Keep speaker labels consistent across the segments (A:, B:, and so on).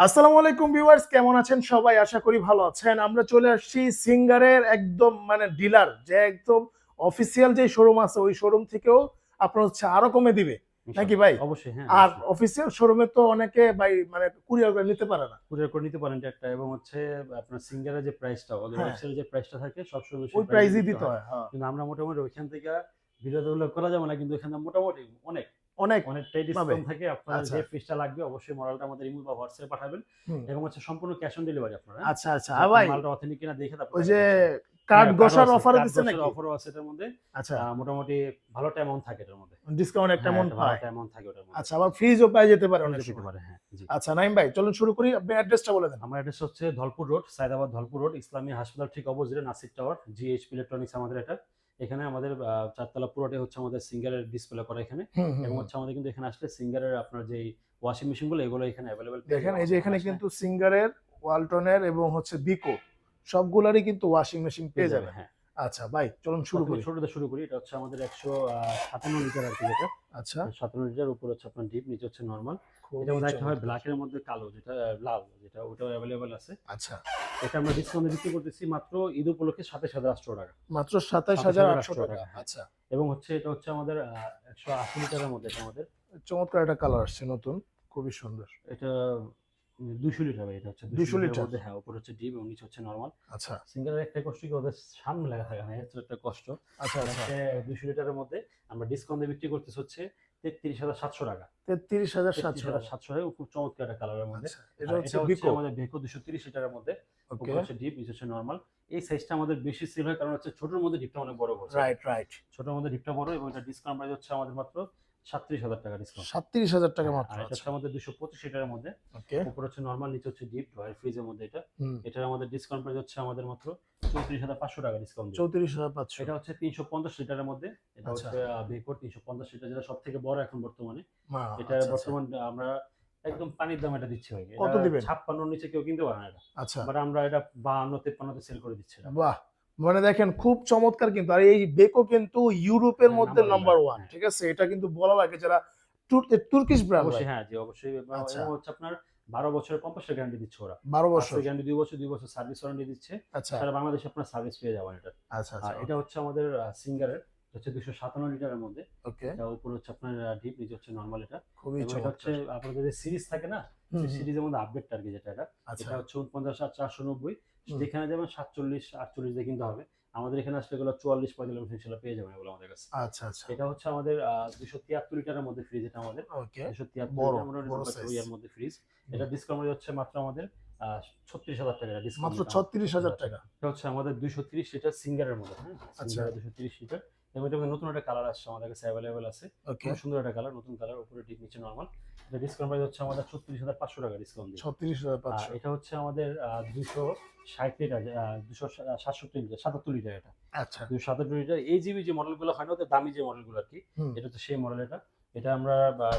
A: আসসালামু আলাইকুম ভিউয়ার্স, কেমন আছেন সবাই? আশা করি ভালো আছেন। আমরা চলে আসছি সিঙ্গারের একদম ডিলার, যে একদম অফিসিয়াল যে শোরুম আছে ওই শোরুম থেকেও আপনার হচ্ছে আরো কমে দিবে নাকি
B: ইনশাআল্লাহ।
A: ভাই?
B: অবশ্যই, হ্যাঁ,
A: আর
B: অবশ্যই।
A: অফিসিয়াল শোরুমে তো অনেকে ভাই কুরিয়ার করে নিতে পারে না।
B: কুরিয়ার করে নিতে পারেন এটা একটা, এবং হচ্ছে আপনার সিঙ্গারের যে প্রাইসটা, ওদের
A: হ্যাঁ,
B: ওয়েবসাইটে যে প্রাইসটা থাকে সবসময় সেই
A: ওই
B: প্রাইসে
A: প্রাইসই
B: বিক্রি
A: দিতে
B: হয়।
A: হয়। হ্যাঁ,
B: কিন্তু আমরা মোটামুটি ওইখান থেকে ভিডিওতে উল্লেখ করা যাবে না, কিন্তু এখানে মোটামুটি অনেক
A: অনেক
B: অনেকটাই
A: পাবে।
B: ডিসকাউন্ট থাকে। আপনাদের
A: আচ্ছা,
B: যে ফিসটা লাগবে অবশ্যই মডেলটা আমাদের ইমো বা হোয়াটসঅ্যাপে পাঠাবেন,
A: হুম,
B: এবং হচ্ছে সম্পূর্ণ ক্যাশ অন ডেলিভারি আপনারা, হ্যাঁ?
A: আচ্ছা, আচ্ছা।
B: যে
A: আর
B: আপনার
A: ভাই
B: মালটা অথেন্টিক কিনা দেখে তারপর
A: ওই
B: টাকা
A: যে
B: দিচ্ছেন।
A: কার্ড
B: হ্যাঁ, কার্ডও
A: ঘষার
B: আছে,
A: অফারও
B: কার্ড
A: দিচ্ছে
B: বসার
A: নাকি?
B: অফারও আছে এটার মধ্যে।
A: আচ্ছা,
B: মোটামুটি ভালো একটা অ্যামাউন্ট থাকে এটার মধ্যে।
A: ডিসকাউন্ট একটা
B: হ্যাঁ,
A: অ্যামাউন্ট
B: একটা ভালো
A: পায়।
B: একটা অ্যামাউন্ট থাকে ওটার মধ্যে।
A: আচ্ছা, আবার ফ্রিজও পেয়ে যেতে পারে অনেক
B: ফ্রিজও পেতে
A: সময়।
B: পারে, হ্যাঁ, জি।
A: আচ্ছা নাইম ভাই, চলুন শুরু করি। আপনি অ্যাড্রেসটা বলে দেন।
B: আমার অ্যাড্রেস হচ্ছে ধলপুর রোড, সায়দাবাদ ধলপুর রোড, ইসলামী হাসপাতাল ঠিক অপোজিটে নাসির টাওয়ার, জিএইচপি ইলেকট্রনিক্স আমাদের এটা। এখানে আমাদের ৪ তলা পুরোটাই হচ্ছে আমাদের সিঙ্গারের ডিসপ্লে করা এখানে।
A: হুম, হুম,
B: এবং
A: হুম।
B: হচ্ছে আমাদের কিন্তু এখানে আসলে সিঙ্গারের আপনার যেই ওয়াশিং মেশিনগুলো এগুলো এখানে এভেলেবল পেয়ে
A: দেখেন
B: যাবেন
A: এই যে
B: আমাদের
A: এখানে
B: এখানে আসলে।
A: কিন্তু সিঙ্গারের, ওয়ালটনের এবং হচ্ছে বিকো সবগুলারই কিন্তু ওয়াশিং মেশিন
B: পেয়ে
A: পেয়ে
B: যাবে,
A: যাবেন।
B: হ্যাঁ।
A: আচ্ছা ভাই, চলুন শুরু
B: প্রথমে
A: করি।
B: ছোটটা শুরু করি। এটা হচ্ছে আমাদের ১৫৭ লিটার আরকি যেটা।
A: আচ্ছা,
B: ৫৭ লিটার, উপর হচ্ছে আপনার ডিপ, নিচে হচ্ছে নরমাল। এটার
A: খুবই
B: মধ্যে একটা হয়
A: চমৎকার।
B: ব্ল্যাক এর মধ্যে কালো, যেটা লাল, যেটা ওটাও এভেলেবল আছে।
A: আচ্ছা,
B: এটা আমরা ডিসকাউন্টে বিক্রি করতেছি মাত্র ঈদ উপলক্ষে ২৭,৮০০ টাকা।
A: মাত্র ২৭,৮০০
B: ২৭,৮০০
A: টাকা।
B: টাকা, হ্যাঁ।
A: আচ্ছা,
B: এবং হচ্ছে এটা হচ্ছে আমাদের ১৮০ লিটারের মধ্যে এটা আমাদের।
A: চমৎকার একটা কালার আসছে নতুন, খুবই সুন্দর।
B: এটা ২০০ লিটার ভাই, এটা হচ্ছে ২০০
A: 200
B: লিটারের
A: লিটার।
B: মধ্যে, হ্যাঁ, উপর হচ্ছে ডিপ এবং নিচে হচ্ছে নরমাল।
A: আচ্ছা,
B: সিঙ্গারের একটা কষ্ট কি, ওদের সামনে লেখা থাকে না, এটা একটা কষ্ট।
A: আচ্ছা,
B: এটা
A: আচ্ছা।
B: হচ্ছে ২০০ লিটারের মধ্যে আমরা ডিসকাউন্টে বিক্রি করতেছি হচ্ছে ৩৩,৭০০ টাকা।
A: ৩৩,৭০০ টাকা।
B: ৩৩,৭০০ টাকা, খুব চমৎকার একটা কালারের মধ্যে।
A: আচ্ছা,
B: আর
A: এটা হচ্ছে
B: এটা হচ্ছে
A: বিকো।
B: আমাদের ভেকো ২৩০ লিটারের মধ্যে। উপর
A: ওকে,
B: হচ্ছে ডিপ, নিচে হচ্ছে নরমাল। এই সাইজটা আমাদের বেশি সেল হয় কারণ হচ্ছে ছোটর মধ্যে ডিপটা অনেক বড় করছে এটা।
A: Right, right.
B: ছোটর মধ্যে ডিপটা বড়, এবং এটা ডিসকাউন্ট প্রাইস হচ্ছে আমাদের মাত্র ৩৭,০০০ টাকা ডিসকাউন্ট।
A: ৩৭,০০০ টাকা
B: হ্যাঁ,
A: মাত্র।
B: আর এটা
A: আচ্ছা,
B: হচ্ছে আমাদের ২২৫ লিটারের মধ্যে।
A: ওকে,
B: উপরে হচ্ছে নরমাল, নিচে হচ্ছে ডিপ ড্রয়ার ফ্রিজের মধ্যে এটা।
A: হুম,
B: এটার আমাদের ডিসকাউন্ট প্রাইস হচ্ছে আমাদের মাত্র ৩৪,৫০০ টাকা ডিসকাউন্ট দিয়ে।
A: ৩৪,৫০০।
B: এটা হচ্ছে ৩৫০ লিটারের মধ্যে। এটা
A: আচ্ছা,
B: হচ্ছে ভেকোর ৩৫০ লিটার, যেটা সবথেকে বড় এখন বর্তমানে। এটা
A: আচ্ছা, আচ্ছা।
B: বর্তমান আমরা একদম পানির দাম এটা দিচ্ছি ভাই। এটা
A: কত দিবেন?
B: ৫৬ র নিচে কেউ কিনতে পারে না এটা।
A: আচ্ছা,
B: বাট আমরা এটা ৫২, ৫৩ তে সেল করে দিচ্ছি এটা।
A: বাহ! দেখেন খুব চমৎকার কিন্তু। আর এই বেকো কিন্তু ইউরোপের
B: হ্যাঁ,
A: মধ্যে
B: নাম্বার 1
A: নাম্বার
B: ব্র্যান্ড,
A: 1।
B: হ্যাঁ।
A: ঠিক আছে? এটা কিন্তু বলা লাগে যারা তুর্কিশ ব্র্যান্ড ভাই।
B: অবশ্যই, হ্যাঁ, জি, অবশ্যই।
A: আচ্ছা,
B: এবং হচ্ছে আপনার ১২ বছরের কম্প্রেসর গ্যারান্টি দিচ্ছে ওরা।
A: ১২
B: পার্টস
A: বছর।
B: এর গ্যারান্টি ২ বছর সার্ভিস ওয়ারেন্টি দিচ্ছে।
A: আচ্ছা,
B: সারা বাংলাদেশে আপনার সার্ভিস পেয়ে যাবেন এটা।
A: আচ্ছা,
B: আর
A: আচ্ছা।
B: এটা হচ্ছে আমাদের সিঙ্গারের, হচ্ছে ২৫৭ লিটারের মধ্যে।
A: ওকে।
B: এটা উপরে হচ্ছে আপনার ডিপ, নিচে হচ্ছে নরমাল এটা।
A: খুবই
B: এবং এটা হচ্ছে
A: চমৎকার।
B: আপনাদের যে সিরিজ থাকে না,
A: হুম,
B: সেই
A: হুম।
B: সিরিজের মধ্যে আপডেটটা আরকি যেটা এটা।
A: আচ্ছা,
B: এটা হচ্ছে ৪৯,৪৯০।
A: হুম।
B: যেখানে যাবেন ৪৭, ৪৮ দিয়ে কিনতে হবে। আমাদের এখানে আসলে এগুলো ৪৪, ৪৫ ইনশাআল্লাহ পেয়ে যাবেন এগুলো আমাদের কাছে।
A: আচ্ছা, আচ্ছা।
B: এটা হচ্ছে আমাদের ২৭৩ লিটারের মধ্যে ফ্রিজ এটা আমাদের।
A: ওকে।
B: ২৭৩
A: বড়,
B: লিটার মোটামুটি
A: বড়
B: নব্বই
A: সাইজ।
B: ইয়ার মধ্যে ফ্রিজ।
A: হুম।
B: এটা ডিসকাউন্ট হচ্ছে মাত্র আমাদের ৩৬,০০০ টাকা ডিসকাউন্ট
A: মাত্র
B: দিতে হবে।
A: ৩৬,০০০ টাকা।
B: এটা হচ্ছে আমাদের ২৩০ লিটার সিঙ্গারের মধ্যে, হ্যাঁ?
A: আচ্ছা,
B: সিঙ্গারের ২৩০ লিটার। এবং এটার মধ্যে নতুন একটা কালার আসছে, আমাদের কাছে এভেলেবল আছে।
A: ওকে।
B: খুব সুন্দর একটা কালার, নতুন কালার, উপরে ডিপ, নিচে নরমাল। এটা ডিসকাউন্ট প্রাইস হচ্ছে আমাদের ৩৬,৫০০ টাকা ডিসকাউন্ট দিয়ে।
A: ৩৬,৫০০।
B: এটা হচ্ছে আমাদের ২৬০ লিটার, ২৬৭ লিটার, ৭৭ লিটার এটা।
A: আচ্ছা।
B: ২৭৭ লিটার AGB যে মডেলগুলো হয় না, ওদের দামি যে মডেলগুলো আরকি।
A: হুম।
B: এটা হচ্ছে সেই মডেল এটা। এটা আমরা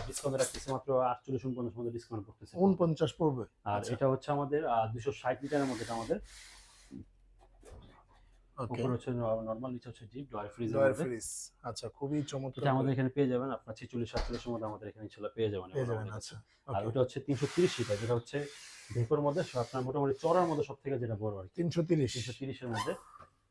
B: ডিসকাউন্টে রাখতেছি মাত্র ৪৮, ৪৯ মধ্যে ডিসকাউন্ট করতেছি।
A: ৪৯ পড়বে।
B: আর
A: আচ্ছা,
B: এটা হচ্ছে আমাদের ২৬০ লিটারের মধ্যে এটা আমাদের।
A: ওকে।
B: উপরে হচ্ছে নরমাল, নিচে হচ্ছে ডিপ ড্রয়ার ফ্রিজের
A: ডয়ার
B: মধ্যে।
A: ফ্রিজ। আচ্ছা, খুবই চমৎকার
B: এটা
A: করে
B: আমাদের এখানে পেয়ে যাবেন আপনার ৪৬, ৪৭ এর মধ্যে আমাদের এখানে ইনশাআল্লাহ পেয়ে যাবেন
A: পেয়ে
B: এগুলো
A: যাবেন।
B: আমাদের কাছে।
A: আচ্ছা,
B: আর
A: ওকে।
B: ওটা হচ্ছে ৩৩০ লিটার, যেটা হচ্ছে ভেকোর মধ্যে আপনার মোটামুটি চড়ার মধ্যে সবথেকে যেটা বড় আরকি।
A: ৩৩০।
B: ৩৩০ এর মধ্যে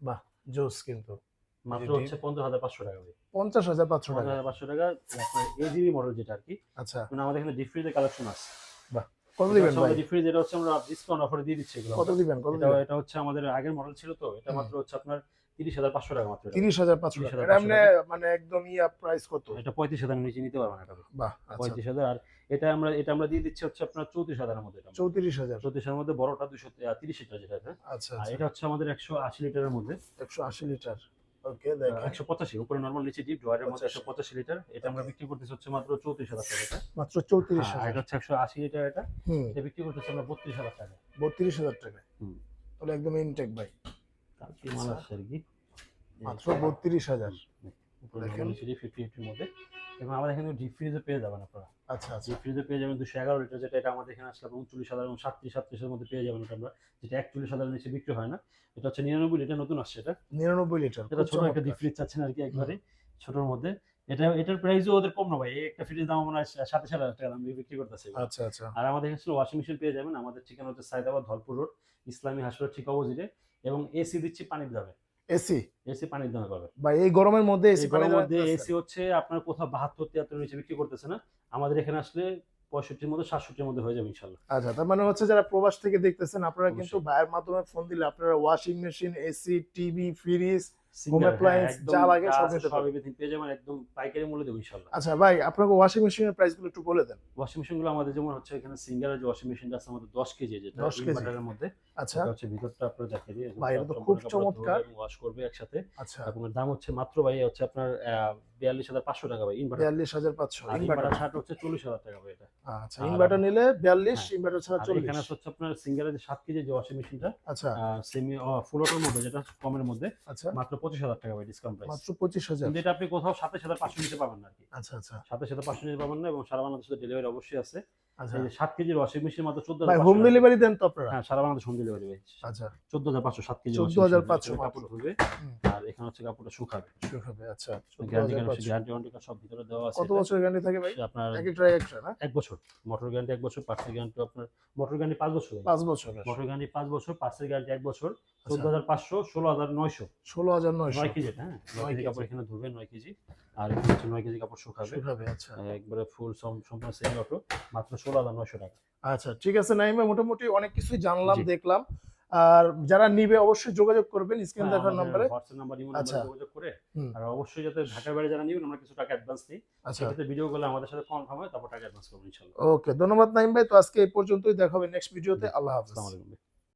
A: বাহ! জোস কিন্তু। এই যে
B: মাত্র
A: ডিপ
B: হচ্ছে ৫০,৫০০ টাকা ভাই।
A: ৫০,৫০০ টাকা।
B: ৫০,৫০০ টাকা আপনার AGB মডেল যেটা আরকি।
A: আচ্ছা,
B: মানে আমাদের এখানে ডিপ ফ্রিজের কালেকশন আছে।
A: বাহ! কত
B: এটা
A: দিবেন
B: হচ্ছে
A: ভাই?
B: আমাদের ডিপ ফ্রিজ, এটা হচ্ছে আমরা ডিসকাউন্ট অফারে দিয়ে দিচ্ছি এগুলো
A: কত
B: আমরা।
A: দিবেন, কত
B: এটা
A: দিবেন?
B: এটা হচ্ছে আমাদের আগের মডেল ছিল তো। এটা
A: হুম।
B: মাত্র হচ্ছে আপনার ৩০,৫০০ টাকা মাত্র এটা ভাই।
A: ৩০,৫০০ টাকা। এটা
B: ৩০,৫০০
A: এমনে
B: টাকা।
A: একদম প্রাইস কত?
B: এটা ৩৫,০০০ এর নিচে নিতে পারবেন এটা ভাই।
A: বাহ! আচ্ছা,
B: ৩৫,০০০। আর এটা আমরা দিয়ে দিচ্ছি হচ্ছে আপনার ৩৪,০০০ এর মধ্যে এটা আমরা।
A: ৩৪,০০০।
B: ৩৪,০০০ এর মধ্যে বড়টা ২৩০ লিটার যেটা এটা।
A: আচ্ছা,
B: আর
A: আচ্ছা।
B: এটা হচ্ছে আমাদের ১৮০ লিটারের মধ্যে।
A: ১৮০ লিটার। ওকে, দেখেন।
B: ১৮৫, উপরে নরমাল, নিচে ডিপ, ড্রয়ারের মধ্যে
A: ৮৫।
B: ১৮৫ লিটার। এটা আমরা
A: ওকে।
B: বিক্রি করতেছি হচ্ছে মাত্র ৩৪,০০০ টাকা এটা।
A: মাত্র
B: হ্যাঁ, আর
A: ৩৪,০০০।
B: এটা হচ্ছে ১৮০ লিটার এটা।
A: হুম,
B: এটা বিক্রি করতেছি আমরা ৩২,০০০ টাকায়।
A: ৩২,০০০ টাকায়।
B: হুম।
A: তাহলে একদম ইনটেক ভাই।
B: কালকে মাল
A: আচ্ছা,
B: আসছে আরকি।
A: মাত্র ৩২,০০০।
B: উপরে
A: দেখেন।
B: নরমাল, নিচে ডিপ 50-50 এর মধ্যে। এবং আমাদের এখানে ডিপ ফ্রিজও পেয়ে যাবেন আপনারা।
A: আচ্ছা, আচ্ছা।
B: ডিপ ফ্রিজে পেয়ে যাবেন ২১১ লিটার, যেটা এটা আমাদের এখানে আসলে ৩৯,০০০ এবং ৩৭ এর মধ্যে পেয়ে যাবেন ওটা আমরা। যেটা ৪১,০০০ এর নিচে বিক্রি হয় না। এটা হচ্ছে ৯৯ লিটার, নতুন আসছে এটা।
A: ৯৯ লিটার।
B: এটা
A: খুব
B: ছোট একটা ডিপ
A: চমৎকার।
B: ফ্রিজ চাচ্ছেন আরকি
A: হুম,
B: একবারে ছোটর মধ্যে। এটার প্রাইসও ওদের কম না ভাই, এই একটা ফ্রিজের দাম আমরা 27,500 টাকা দাম দিয়ে বিক্রি করতেছি।
A: আচ্ছা আচ্ছা।
B: আর আমাদের এখানে ওয়াশিং মেশিন পেয়ে যাবেন। আমাদের ঠিকানা হচ্ছে সায়দাবাদ ধলপুর রোড ইসলামী হাসপাতাল ঠিক অপোজিটে, এবং এসি দিচ্ছি পানির দামে।
A: এসি
B: এসি পানির দামে পাবে।
A: ভাই এই গরমের মধ্যে এসি
B: এই
A: পানি
B: গরমের
A: দেওয়া
B: মধ্যে
A: যাচ্ছে?
B: এসি হচ্ছে আপনার কোথাও 72-73 নিচে বিক্রি করতেছে না। আমাদের এখানে আসলে 65-র মধ্যে 67-র মধ্যে হয়ে যাবে ইনশাআল্লাহ।
A: আচ্ছা, তার মানে হচ্ছে যারা প্রবাস থেকে দেখতেছেন আপনারা কিন্তু
B: অবশ্যই।
A: ভাইয়ের মাধ্যমে ফোন দিলে আপনারা washing machine, AC, TV, fridge, home
B: singer, হ্যাঁ,
A: অ্যাপ্লায়েন্স
B: একদম
A: যা লাগে
B: যা
A: সব
B: আছে
A: নিতে
B: সব
A: পারবেন।
B: এভরিথিং পেয়ে যাবেন, একদম পাইকারি মূল্যে দেবো ইনশাআল্লাহ।
A: আচ্ছা ভাই, আপনাকে ওয়াশিং মেশিনের প্রাইস গুলো একটু বলে দেন।
B: ওয়াশিং মেশিন গুলো আমাদের যেমন হচ্ছে এখানে সিঙ্গারের যে ওয়াশিং মেশিনটা আছে আমাদের 10 কেজি, যেটা
A: 10 কেজি?
B: ইনভার্টারের মধ্যে।
A: আচ্ছা
B: এটা হচ্ছে ভিতরটা আপনারা দেখিয়ে দিই।
A: ভাই, এটা তো খুব চমৎকার।
B: ওয়াশ করবে একসাথে।
A: আচ্ছা,
B: আপনার দাম হচ্ছে মাত্র ভাই হচ্ছে আপনার 42,500 টাকা ভাই ইনভার্টার।
A: 42,500
B: আর
A: ইনভার্টার।
B: ইনভার্টার ছাড় হচ্ছে 40,000 টাকা ভাই এটা।
A: আচ্ছা,
B: আর
A: ইনভার্টার নিলে 42,
B: হ্যাঁ,
A: ইনভার্টার ছাড়া
B: আর
A: 40।
B: এখানে হচ্ছে আপনার সিঙ্গারের যে 7 কেজি যে ওয়াশিং মেশিনটা
A: আচ্ছা
B: সেমি ফুল অটোর মধ্যে, যেটা কমের মধ্যে,
A: আচ্ছা,
B: মাত্র 25,000 টাকা ভাই ডিসকাউন্ট প্রাইস।
A: মাত্র 25,000।
B: কিন্তু এটা আপনি কোথাও 27,500 নিতে পাবেন না আরকি।
A: আচ্ছা আচ্ছা
B: 27,500 নিতে পাবেন না, এবং সারা বাংলাদেশে ডেলিভারি অবশ্যই আছে।
A: আচ্ছা।
B: এই যে 7 কেজির ওয়াশিং মেশিন মাত্র
A: ভাই হোম
B: 14,500 টাকা।
A: ডেলিভারি দেন তো আপনারা?
B: হ্যাঁ, সারা বাংলাদেশ হোম ডেলিভারি ভাই।
A: আচ্ছা
B: 14,500 7 কেজি
A: 14,500
B: কাপড়
A: মাত্র।
B: ধুবে,
A: হুম,
B: আর এখানে হচ্ছে কাপড়টা শুকাবে।
A: শুকাবে। আচ্ছা
B: গ্যারান্টি
A: 14,500।
B: গ্যারান্টি ওয়ারেন্টি সব ভিতরে দেওয়া আছে।
A: কত
B: এটা
A: বছরের গ্যারান্টি থাকে ভাই?
B: হচ্ছে আপনার
A: এক একটা এক একটা না?
B: 1 বছর। মোটর গ্যারান্টি 1 বছর, পার্টসের গ্যারান্টি আপনার মোটর গ্যারান্টি 5 বছর।
A: 5 বছরের।
B: মোটর গ্যারান্টি 5 বছর, পার্টসের গ্যারান্টি 1 বছর।
A: আচ্ছা
B: 14,500, 16,900।
A: 16,900
B: 9 কেজি এটা, হ্যাঁ। 9 কেজি
A: কেজি।
B: কাপড় এখানে ধরবে, 9 কেজি। আর এখানে হচ্ছে 9 কেজি কাপড় শুকাবে।
A: শুকাবে। আচ্ছা
B: একবারে ফুল সম্পূর্ণ সেমি অটো, মাত্র 16,900 টাকা।
A: আচ্ছা, ঠিক আছে নাইম ভাই, মোটামুটি অনেক কিছুই জানলাম,
B: জি।
A: দেখলাম। আর যারা নিবে অবশ্যই যোগাযোগ করবেন স্ক্রিন
B: হ্যাঁ,
A: দেখার
B: আমাদের
A: নম্বরে।
B: হোয়াটসঅ্যাপ নাম্বার, ইমো
A: আচ্ছা।
B: নাম্বারে যোগাযোগ করে,
A: হুম,
B: আর অবশ্যই যাতে ঢাকার বাইরে যারা নিবেন আমরা কিছু টাকা অ্যাডভান্স নিই।
A: আচ্ছা
B: সেক্ষেত্রে ভিডিও কলে আমাদের সাথে কনফার্ম হয়, তারপর টাকা অ্যাডভান্স করবো ইনশাআল্লাহ।
A: ওকে, ধন্যবাদ নাইম ভাই। তো আজকে এই পর্যন্তই, দেখা হবে নেক্সট ভিডিওতে। আল্লাহ হাফেজ।
B: আসসালামু আলাইকুম।